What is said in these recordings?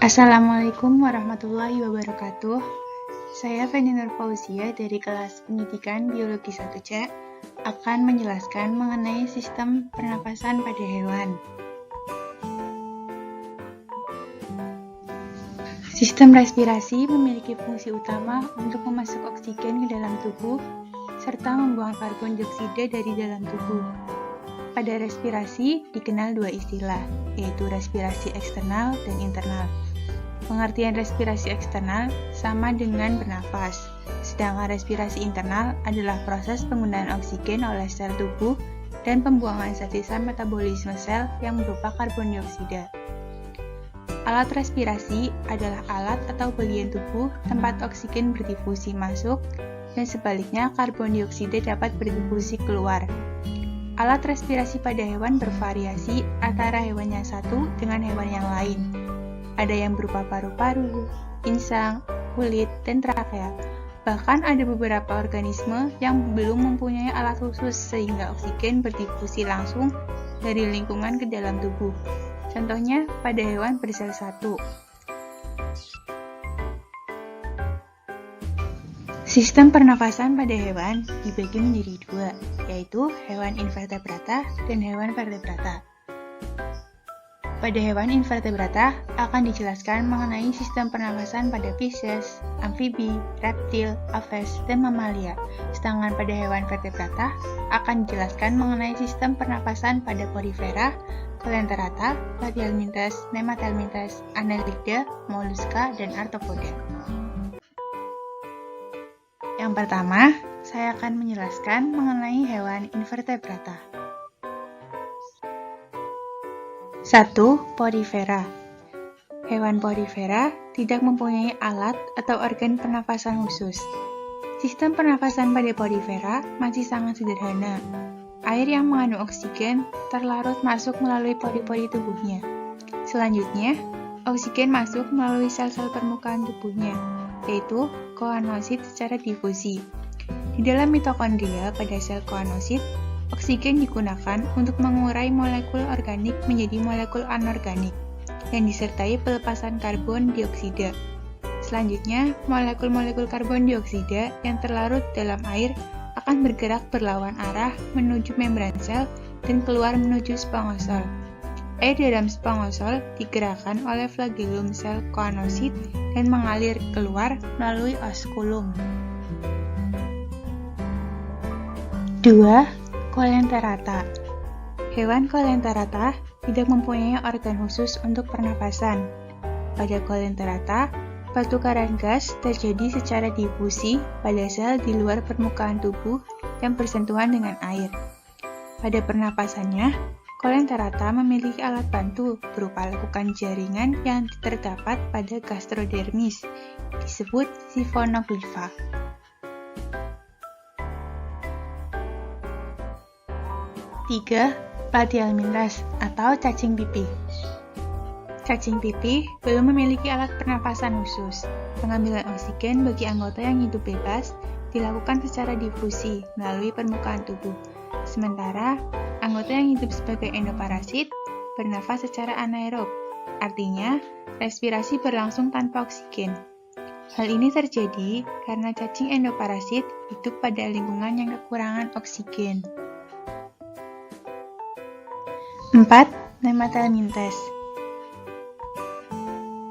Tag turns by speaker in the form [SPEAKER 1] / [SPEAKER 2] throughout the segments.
[SPEAKER 1] Assalamualaikum warahmatullahi wabarakatuh. Saya Feni Nur Fauzia dari kelas Pendidikan Biologi 1C akan menjelaskan mengenai sistem pernapasan pada hewan. Sistem respirasi memiliki fungsi utama untuk memasuk oksigen ke dalam tubuh serta membuang karbon dioksida dari dalam tubuh. Pada respirasi dikenal dua istilah, yaitu respirasi eksternal dan internal. Pengertian respirasi eksternal sama dengan bernafas, sedangkan respirasi internal adalah proses penggunaan oksigen oleh sel tubuh dan pembuangan sisa metabolisme sel yang berupa karbon dioksida. Alat respirasi adalah alat atau bagian tubuh tempat oksigen berdifusi masuk dan sebaliknya karbon dioksida dapat berdifusi keluar. Alat respirasi pada hewan bervariasi antara hewan yang satu dengan hewan yang lain. Ada yang berupa paru-paru, insang, kulit, dan trakea. Bahkan ada beberapa organisme yang belum mempunyai alat khusus sehingga oksigen berdifusi langsung dari lingkungan ke dalam tubuh. Contohnya pada hewan bersel satu. Sistem pernafasan pada hewan dibagi menjadi dua, yaitu hewan invertebrata dan hewan vertebrata. Pada hewan invertebrata akan dijelaskan mengenai sistem pernafasan pada Pisces, amfibi, reptil, aves, dan mamalia. Sedangkan pada hewan vertebrata akan dijelaskan mengenai sistem pernafasan pada Porifera, Coelenterata, Platyhelminthes, Nemathelminthes, Annelida, Mollusca, dan Arthropoda. Yang pertama, saya akan menjelaskan mengenai hewan invertebrata. 1. Porifera. Hewan porifera tidak mempunyai alat atau organ pernafasan khusus. Sistem pernafasan pada porifera masih sangat sederhana. Air yang mengandung oksigen terlarut masuk melalui pori-pori tubuhnya. Selanjutnya, oksigen masuk melalui sel-sel permukaan tubuhnya, yaitu koanosit secara difusi. Di dalam mitokondria pada sel koanosit, oksigen digunakan untuk mengurai molekul organik menjadi molekul anorganik yang disertai pelepasan karbon dioksida. Selanjutnya, molekul-molekul karbon dioksida yang terlarut dalam air akan bergerak berlawan arah menuju membran sel dan keluar menuju spongosol. Air dalam spongosol digerakkan oleh flagellum sel koanosit dan mengalir keluar melalui oskulum. 2. Coelenterata. Hewan coelenterata tidak mempunyai organ khusus untuk pernapasan. Pada coelenterata, pertukaran gas terjadi secara difusi pada sel di luar permukaan tubuh yang bersentuhan dengan air. Pada pernapasannya, coelenterata memiliki alat bantu berupa lekukan jaringan yang terdapat pada gastrodermis, disebut siphonoglypha. 3. Platyhelminthes atau cacing pipih. Cacing pipih belum memiliki alat pernapasan khusus. Pengambilan oksigen bagi anggota yang hidup bebas dilakukan secara difusi melalui permukaan tubuh. Sementara, anggota yang hidup sebagai endoparasit bernafas secara anaerob, artinya respirasi berlangsung tanpa oksigen. Hal ini terjadi karena cacing endoparasit hidup pada lingkungan yang kekurangan oksigen. 4. Nemathelminthes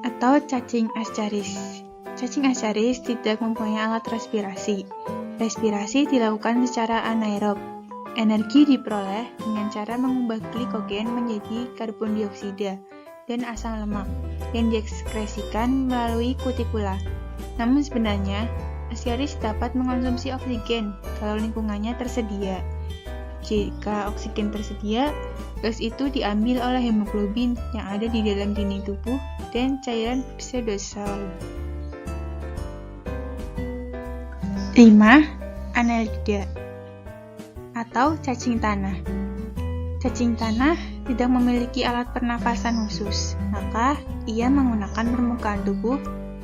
[SPEAKER 1] atau cacing ascaris. Cacing ascaris tidak mempunyai alat respirasi. Respirasi dilakukan secara anaerob. Energi diperoleh dengan cara mengubah glikogen menjadi karbon dioksida dan asam lemak yang diekskresikan melalui kutikula. Namun sebenarnya, ascaris dapat mengonsumsi oksigen kalau lingkungannya tersedia. Jika oksigen tersedia, gas itu diambil oleh hemoglobin yang ada di dalam dinding tubuh dan cairan pseudozoa. 5. Annelida atau cacing tanah. Cacing tanah tidak memiliki alat pernafasan khusus, maka ia menggunakan permukaan tubuh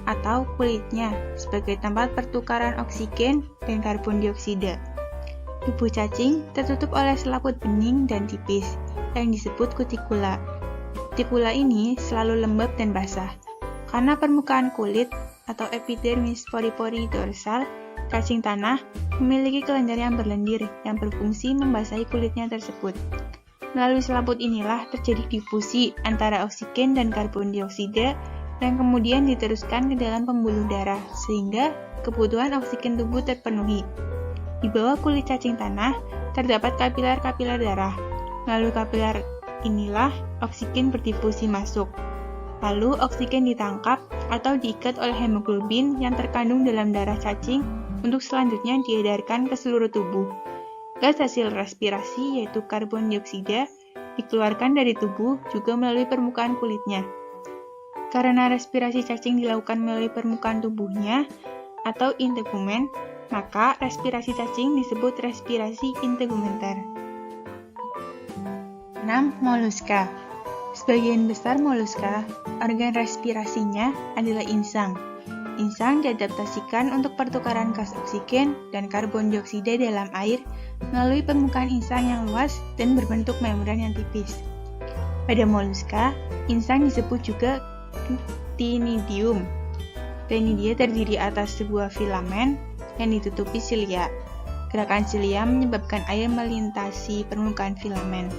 [SPEAKER 1] atau kulitnya sebagai tempat pertukaran oksigen dan karbon dioksida. Tubuh cacing tertutup oleh selaput bening dan tipis yang disebut kutikula. Kutikula ini selalu lembab dan basah. Karena permukaan kulit atau epidermis pori-pori dorsal cacing tanah memiliki kelenjar yang berlendir yang berfungsi membasahi kulitnya tersebut. Melalui selaput inilah terjadi difusi antara oksigen dan karbon dioksida dan kemudian diteruskan ke dalam pembuluh darah sehingga kebutuhan oksigen tubuh terpenuhi. Di bawah kulit cacing tanah terdapat kapiler-kapiler darah. Melalui kapiler inilah oksigen berdifusi masuk. Lalu oksigen ditangkap atau diikat oleh hemoglobin yang terkandung dalam darah cacing untuk selanjutnya diedarkan ke seluruh tubuh. Gas hasil respirasi yaitu karbon dioksida dikeluarkan dari tubuh juga melalui permukaan kulitnya. Karena respirasi cacing dilakukan melalui permukaan tubuhnya atau integumen, maka respirasi cacing disebut respirasi integumenter. 6. Moluska. Sebagian besar moluska, organ respirasinya adalah insang. Insang diadaptasikan untuk pertukaran gas oksigen dan karbon dioksida dalam air melalui permukaan insang yang luas dan berbentuk membran yang tipis. Pada moluska, insang disebut juga ctenidium. Ctenidia terdiri atas sebuah filamen yang ditutupi silia. Gerakan silia menyebabkan air melintasi permukaan filamen.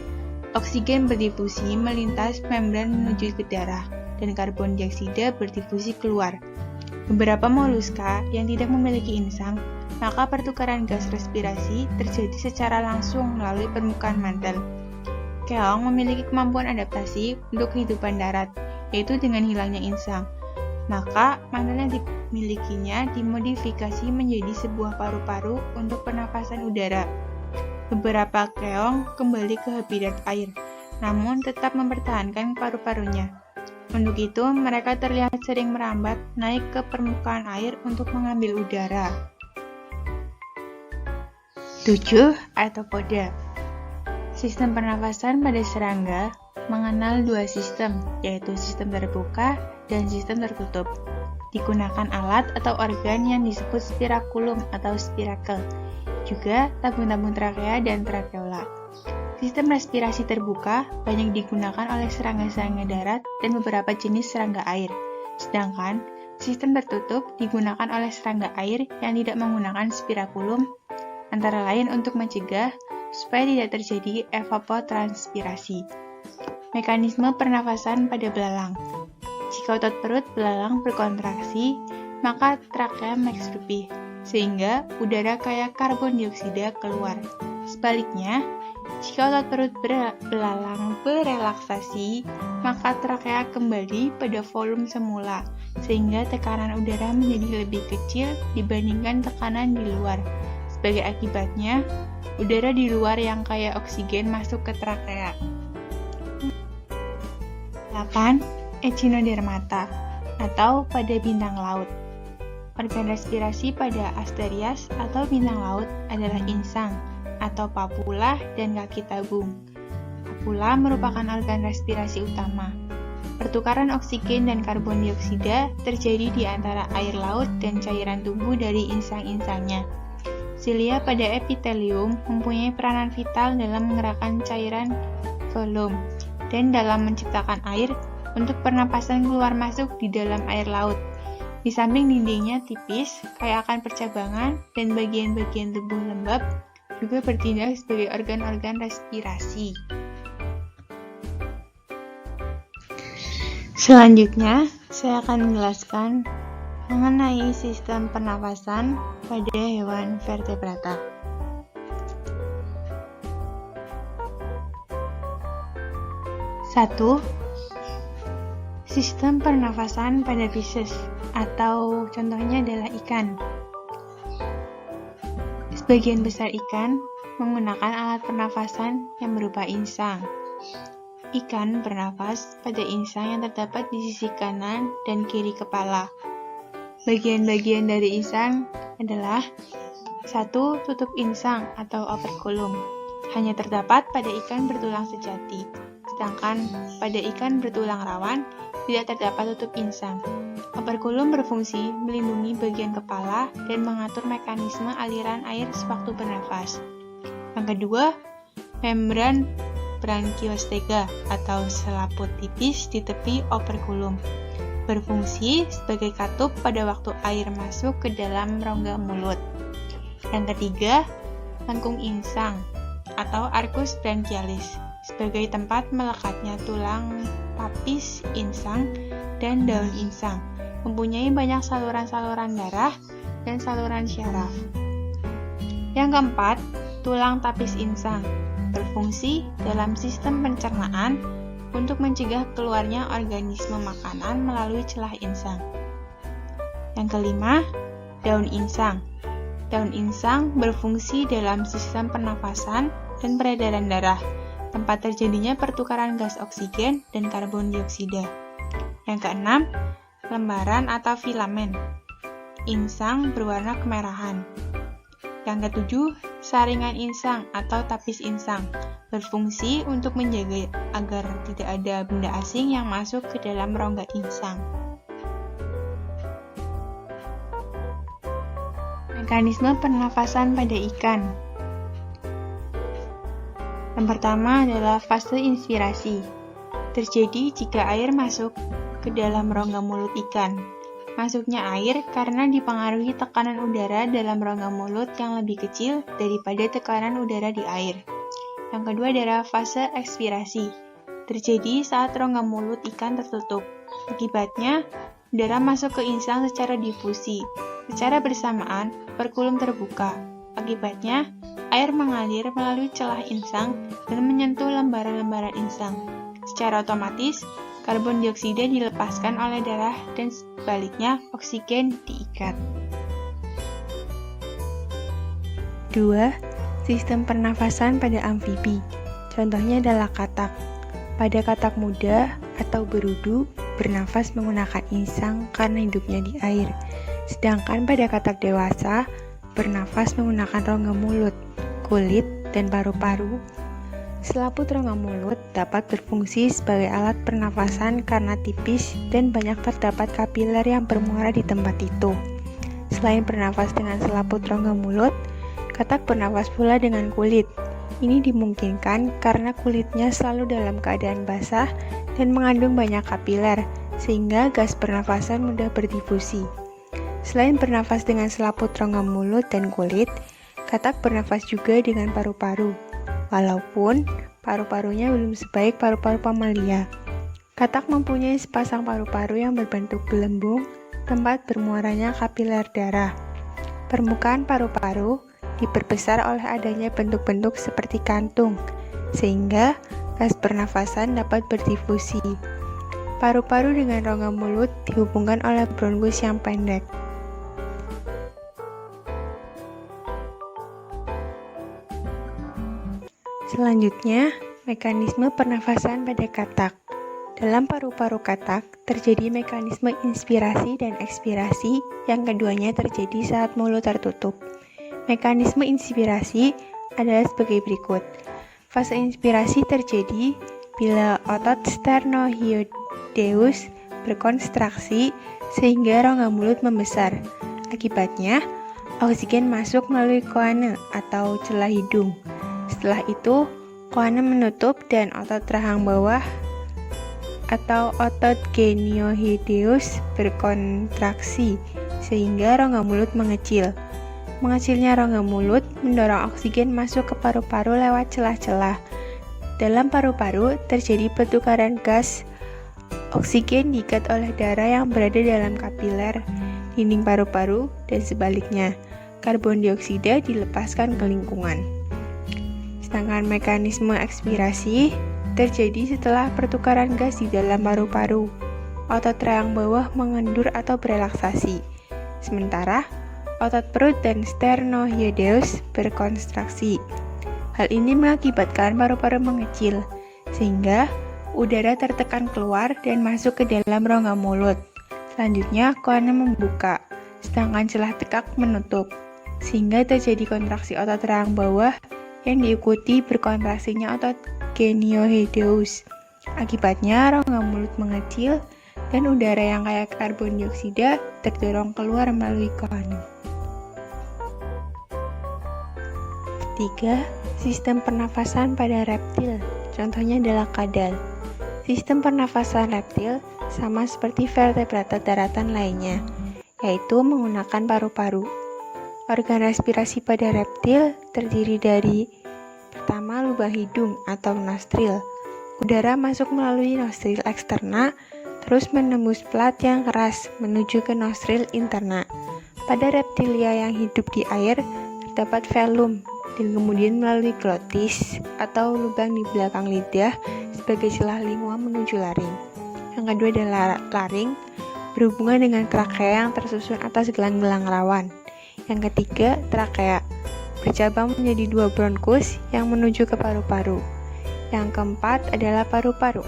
[SPEAKER 1] Oksigen berdifusi melintas membran menuju ke darah, dan karbon dioksida berdifusi keluar. Beberapa moluska yang tidak memiliki insang, maka pertukaran gas respirasi terjadi secara langsung melalui permukaan mantel. Keong memiliki kemampuan adaptasi untuk kehidupan darat, yaitu dengan hilangnya insang. Maka mantel yang dimilikinya dimodifikasi menjadi sebuah paru-paru untuk pernapasan udara. Beberapa keong kembali ke habitat air, namun tetap mempertahankan paru-parunya. Untuk itu, mereka terlihat sering merambat naik ke permukaan air untuk mengambil udara. 7. Arthropoda. Sistem pernafasan pada serangga mengenal dua sistem, yaitu sistem terbuka dan sistem tertutup. Digunakan alat atau organ yang disebut spiraculum atau spiracle, juga tabung-tabung trakea dan trakeola. Sistem respirasi terbuka banyak digunakan oleh serangga-serangga darat dan beberapa jenis serangga air, sedangkan sistem tertutup digunakan oleh serangga air yang tidak menggunakan spiraculum, antara lain untuk mencegah supaya tidak terjadi evapotranspirasi. Mekanisme pernafasan pada belalang. Jika otot perut belalang berkontraksi, maka trakea mengekstrupsi, sehingga udara kaya karbon dioksida keluar. Sebaliknya, jika otot perut belalang berelaksasi, maka trakea kembali pada volume semula, sehingga tekanan udara menjadi lebih kecil dibandingkan tekanan di luar. Sebagai akibatnya, udara di luar yang kaya oksigen masuk ke trakea. 8. Echinodermata atau pada bintang laut. Organ respirasi pada asterias atau bintang laut adalah insang atau papula dan kaki tabung. Papula merupakan organ respirasi utama. Pertukaran oksigen dan karbon dioksida terjadi di antara air laut dan cairan tubuh dari insang-insangnya. Silia pada epitelium mempunyai peranan vital dalam menggerakkan cairan phloem dan dalam menciptakan air untuk pernapasan keluar masuk di dalam air laut. Di samping dindingnya tipis, kaya akan percabangan, dan bagian-bagian tubuh lembab juga bertindak sebagai organ-organ respirasi. Selanjutnya, saya akan menjelaskan mengenai sistem pernafasan pada hewan vertebrata. 1. Sistem pernafasan pada fishes atau contohnya adalah ikan. Sebagian besar ikan menggunakan alat pernafasan yang berupa insang. Ikan bernafas pada insang yang terdapat di sisi kanan dan kiri kepala. Bagian-bagian dari insang adalah 1. Tutup insang atau operculum. Hanya terdapat pada ikan bertulang sejati. Sedangkan pada ikan bertulang rawan tidak terdapat tutup insang. Operculum berfungsi melindungi bagian kepala dan mengatur mekanisme aliran air sewaktu bernafas. Yang kedua, membran branchiostega atau selaput tipis di tepi operculum. berfungsi sebagai katup pada waktu air masuk ke dalam rongga mulut. Yang ketiga, lengkung insang atau arcus branchialis sebagai tempat melekatnya tulang tapis insang dan daun insang, mempunyai banyak saluran-saluran darah dan saluran syaraf. Yang keempat, tulang tapis insang berfungsi dalam sistem pencernaan untuk mencegah keluarnya organisme makanan melalui celah insang. Yang kelima, daun insang. Daun insang berfungsi dalam sistem pernafasan dan peredaran darah, tempat terjadinya pertukaran gas oksigen dan karbon dioksida. Yang keenam, lembaran atau filamen. Insang berwarna kemerahan. Yang ketujuh, saringan insang atau tapis insang berfungsi untuk menjaga agar tidak ada benda asing yang masuk ke dalam rongga insang. Mekanisme pernafasan pada ikan. Yang pertama adalah fase inspirasi. Terjadi jika air masuk ke dalam rongga mulut ikan. Masuknya air karena dipengaruhi tekanan udara dalam rongga mulut yang lebih kecil daripada tekanan udara di air. Yang kedua adalah fase ekspirasi. Terjadi saat rongga mulut ikan tertutup. Akibatnya, udara masuk ke insang secara difusi. Secara bersamaan, perkulum terbuka. Akibatnya, air mengalir melalui celah insang dan menyentuh lembaran-lembaran insang. Secara otomatis, karbon dioksida dilepaskan oleh darah dan sebaliknya oksigen diikat. 2. Sistem pernafasan pada amfibi. Contohnya adalah katak. Pada katak muda atau berudu, bernafas menggunakan insang karena hidupnya di air. Sedangkan pada katak dewasa, bernafas menggunakan rongga mulut, kulit, dan paru-paru. Selaput rongga mulut dapat berfungsi sebagai alat pernafasan karena tipis dan banyak terdapat kapiler yang bermuara di tempat itu. Selain bernafas dengan selaput rongga mulut, katak bernafas pula dengan kulit. Ini dimungkinkan karena kulitnya selalu dalam keadaan basah dan mengandung banyak kapiler, sehingga gas pernafasan mudah berdifusi. Selain bernafas dengan selaput rongga mulut dan kulit, katak bernafas juga dengan paru-paru. Walaupun paru-parunya belum sebaik paru-paru mamalia. Katak mempunyai sepasang paru-paru yang berbentuk gelembung, tempat bermuaranya kapiler darah. Permukaan paru-paru diperbesar oleh adanya bentuk-bentuk seperti kantung, sehingga gas pernafasan dapat berdifusi. Paru-paru dengan rongga mulut dihubungkan oleh bronkus yang pendek. Selanjutnya, mekanisme pernafasan pada katak. Dalam paru-paru katak, terjadi mekanisme inspirasi dan ekspirasi yang keduanya terjadi saat mulut tertutup. Mekanisme inspirasi adalah sebagai berikut. Fase inspirasi terjadi bila otot sternohyoideus berkontraksi sehingga rongga mulut membesar. Akibatnya, oksigen masuk melalui koane atau celah hidung. Setelah itu, koane menutup dan otot rahang bawah atau otot genioideus berkontraksi sehingga rongga mulut mengecil. Mengecilnya rongga mulut mendorong oksigen masuk ke paru-paru lewat celah-celah. Dalam paru-paru terjadi pertukaran gas oksigen diikat oleh darah yang berada dalam kapiler, dinding paru-paru, dan sebaliknya. Karbon dioksida dilepaskan ke lingkungan. Sedangkan mekanisme ekspirasi terjadi setelah pertukaran gas di dalam paru-paru. Otot rahang bawah mengendur atau berelaksasi. Sementara, otot perut dan sternohyoideus berkontraksi. Hal ini mengakibatkan paru-paru mengecil, sehingga udara tertekan keluar dan masuk ke dalam rongga mulut. Selanjutnya, koane membuka, sedangkan celah tekak menutup, sehingga terjadi kontraksi otot rahang bawah yang diikuti berkontraksinya otot genioideus. Akibatnya, rongga mulut mengecil dan udara yang kaya karbon dioksida terdorong keluar melalui koane. 3. Sistem pernafasan pada reptil, contohnya adalah kadal.
[SPEAKER 2] Sistem pernafasan reptil sama seperti vertebrata daratan lainnya, yaitu menggunakan paru-paru. Organ respirasi pada reptil terdiri dari pertama, lubang hidung atau nostril. Udara masuk melalui nostril eksterna, terus menembus pelat yang keras menuju ke nostril interna. Pada reptilia yang hidup di air, terdapat velum, dan kemudian melalui glotis atau lubang di belakang lidah sebagai celah lingua menuju laring. Yang kedua adalah laring, berhubungan dengan trakea yang tersusun atas gelang-gelang rawan. Yang ketiga, trakea, bercabang menjadi dua bronkus yang menuju ke paru-paru. Yang keempat adalah paru-paru.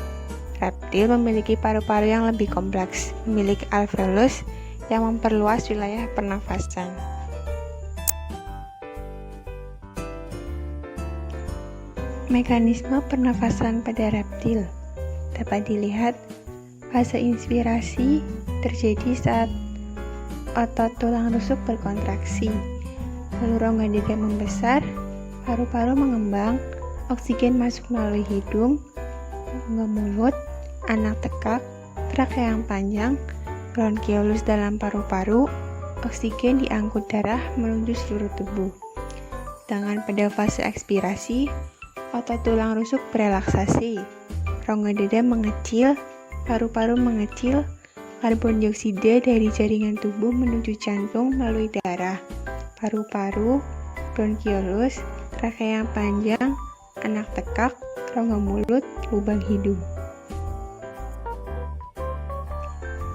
[SPEAKER 2] Reptil memiliki paru-paru yang lebih kompleks, memiliki alveolus yang memperluas wilayah pernafasan. Mekanisme pernafasan pada reptil dapat dilihat fase inspirasi terjadi saat otot tulang rusuk berkontraksi, lalu rongga dada membesar, paru-paru mengembang, oksigen masuk melalui hidung, rongga mulut, anak tekak, trakea yang panjang, bronkiolus dalam paru-paru, oksigen diangkut darah menuju seluruh tubuh. Sedangkan pada fase ekspirasi, otot tulang rusuk berelaksasi, rongga dada mengecil, paru-paru mengecil, karbon dioksida dari jaringan tubuh menuju jantung melalui darah, paru-paru, bronkiolus, trakea yang panjang, anak tekak, rongga mulut, lubang hidung.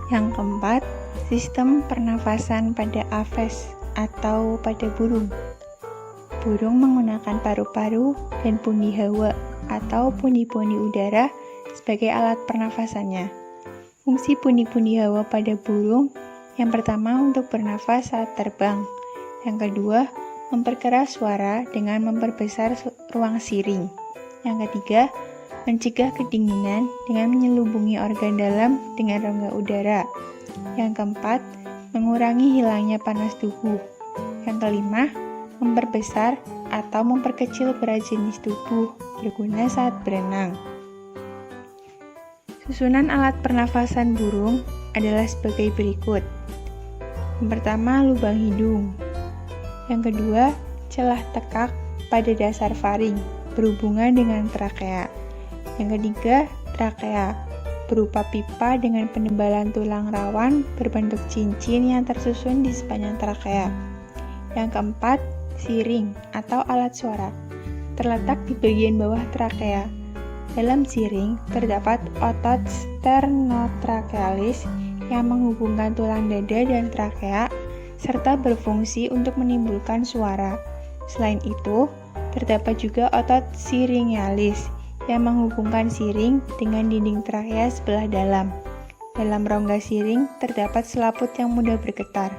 [SPEAKER 2] Yang keempat, sistem pernafasan pada aves atau pada burung. Burung menggunakan paru-paru dan pundi hawa atau pundi-pundi udara sebagai alat pernafasannya. Fungsi pundi-pundi hawa pada burung yang pertama untuk bernafas saat terbang, yang kedua memperkeras suara dengan memperbesar ruang siring, yang ketiga mencegah kedinginan dengan menyelubungi organ dalam dengan rongga udara, yang keempat mengurangi hilangnya panas tubuh, yang kelima memperbesar atau memperkecil berat jenis tubuh berguna saat berenang. Susunan alat pernafasan burung adalah sebagai berikut. Yang pertama, lubang hidung. Yang kedua, celah tekak pada dasar faring, berhubungan dengan trakea. Yang ketiga, trakea, berupa pipa dengan penebalan tulang rawan berbentuk cincin yang tersusun di sepanjang trakea. Yang keempat, siring atau alat suara, terletak di bagian bawah trakea. Dalam siring terdapat otot sternotrachealis yang menghubungkan tulang dada dan trakea serta berfungsi untuk menimbulkan suara. Selain itu, terdapat juga otot syringalis yang menghubungkan siring dengan dinding trakea sebelah dalam. Dalam rongga siring terdapat selaput yang mudah bergetar.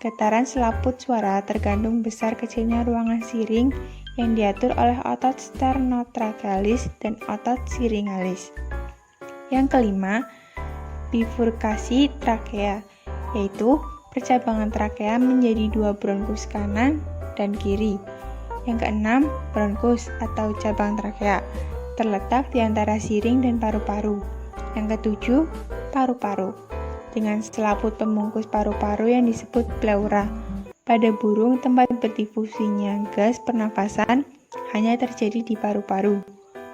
[SPEAKER 2] Getaran selaput suara tergantung besar kecilnya ruangan siring yang diatur oleh otot sternotrachealis dan otot syringalis. Yang kelima, bifurkasi trakea, yaitu percabangan trakea menjadi dua bronkus kanan dan kiri. Yang keenam, bronkus atau cabang trakea, terletak di antara siring dan paru-paru. Yang ketujuh, paru-paru, dengan selaput pembungkus paru-paru yang disebut pleura. Pada burung, tempat berdifusinya gas pernafasan hanya terjadi di paru-paru.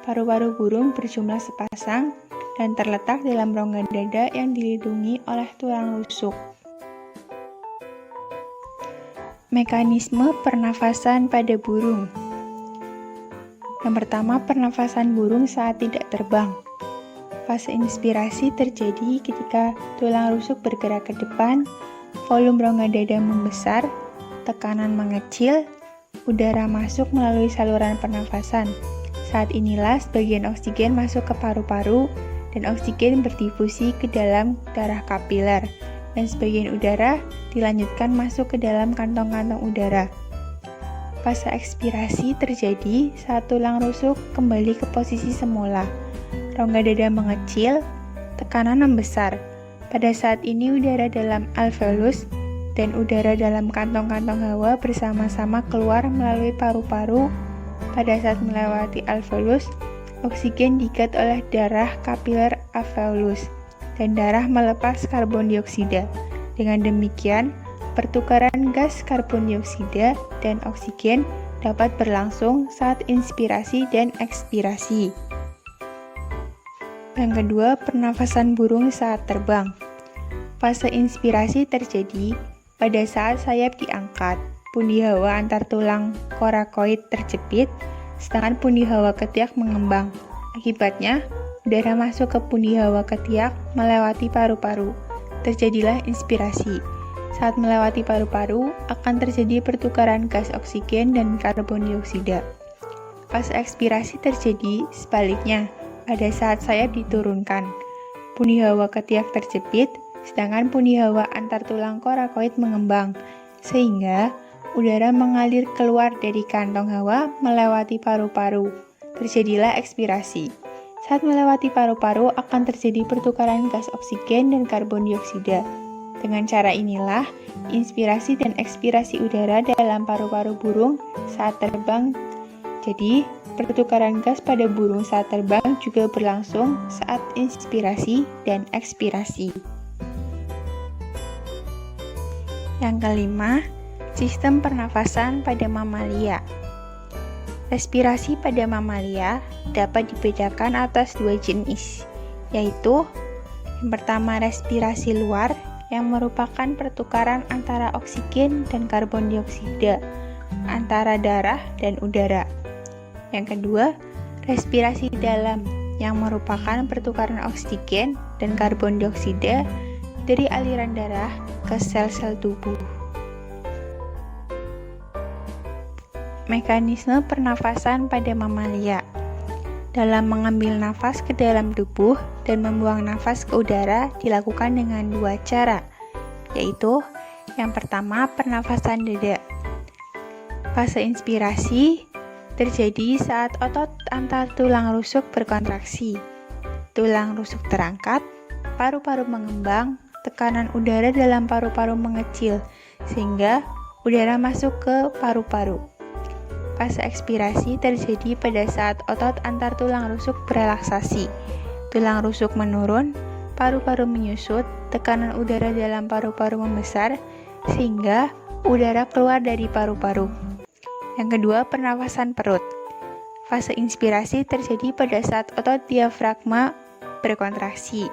[SPEAKER 2] Paru-paru burung berjumlah sepasang dan terletak dalam rongga dada yang dilindungi oleh tulang rusuk. Mekanisme pernafasan pada burung. Yang pertama, pernafasan burung saat tidak terbang. Fase inspirasi terjadi ketika tulang rusuk bergerak ke depan, volume rongga dada membesar, tekanan mengecil, udara masuk melalui saluran pernafasan. Saat inilah sebagian oksigen masuk ke paru-paru dan oksigen berdifusi ke dalam darah kapiler, dan sebagian udara dilanjutkan masuk ke dalam kantong-kantong udara. Fase ekspirasi terjadi saat tulang rusuk kembali ke posisi semula. Rongga dada mengecil, tekanan membesar. Pada saat ini udara dalam alveolus dan udara dalam kantong-kantong hawa bersama-sama keluar melalui paru-paru. Pada saat melewati alveolus, Oksigen diikat oleh darah kapiler alveolus, dan darah melepas karbon dioksida. Dengan demikian, pertukaran gas karbon dioksida dan oksigen dapat berlangsung saat inspirasi dan ekspirasi. Yang kedua, pernafasan burung saat terbang. Fase inspirasi terjadi pada saat sayap diangkat, pundi hawa antar tulang korakoid terjepit, sedangkan pundi hawa ketiak mengembang. Akibatnya, udara masuk ke pundi hawa ketiak melewati paru-paru. Terjadilah inspirasi. Saat melewati paru-paru, akan terjadi pertukaran gas oksigen dan karbon dioksida. Fase ekspirasi terjadi sebaliknya, pada saat sayap diturunkan. Pundi hawa ketiak terjepit, sedangkan pundi hawa antar tulang korakoid mengembang, sehingga udara mengalir keluar dari kantong hawa melewati paru-paru. Terjadilah ekspirasi. Saat melewati paru-paru akan terjadi pertukaran gas oksigen dan karbon dioksida. Dengan cara inilah, inspirasi dan ekspirasi udara dalam paru-paru burung saat terbang. Jadi, pertukaran gas pada burung saat terbang juga berlangsung saat inspirasi dan ekspirasi. Yang kelima, sistem pernafasan pada mamalia. Respirasi pada mamalia dapat dibedakan atas dua jenis, yaitu yang pertama respirasi luar yang merupakan pertukaran antara oksigen dan karbon dioksida antara darah dan udara. Yang kedua, respirasi dalam yang merupakan pertukaran oksigen dan karbon dioksida dari aliran darah ke sel-sel tubuh. Mekanisme pernafasan pada mamalia. Dalam mengambil nafas ke dalam tubuh dan membuang nafas ke udara dilakukan dengan dua cara, yaitu yang pertama pernafasan dada. Fase inspirasi terjadi saat otot antar tulang rusuk berkontraksi. Tulang rusuk terangkat, paru-paru mengembang, tekanan udara dalam paru-paru mengecil, sehingga udara masuk ke paru-paru. Fase ekspirasi terjadi pada saat otot antar tulang rusuk berelaksasi. Tulang rusuk menurun, paru-paru menyusut, tekanan udara dalam paru-paru membesar, sehingga udara keluar dari paru-paru. Yang kedua, pernafasan perut. Fase inspirasi terjadi pada saat otot diafragma berkontraksi.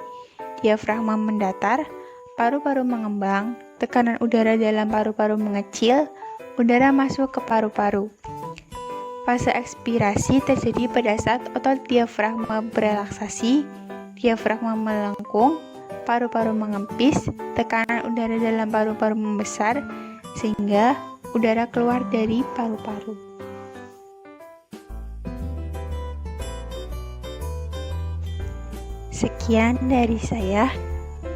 [SPEAKER 2] Diafragma mendatar, paru-paru mengembang, tekanan udara dalam paru-paru mengecil, udara masuk ke paru-paru. Fase ekspirasi terjadi pada saat otot diafragma berelaksasi, diafragma melengkung, paru-paru mengempis, tekanan udara dalam paru-paru membesar, sehingga udara keluar dari paru-paru. Sekian dari saya,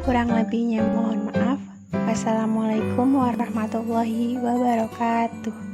[SPEAKER 2] kurang lebihnya mohon maaf. Wassalamualaikum warahmatullahi wabarakatuh.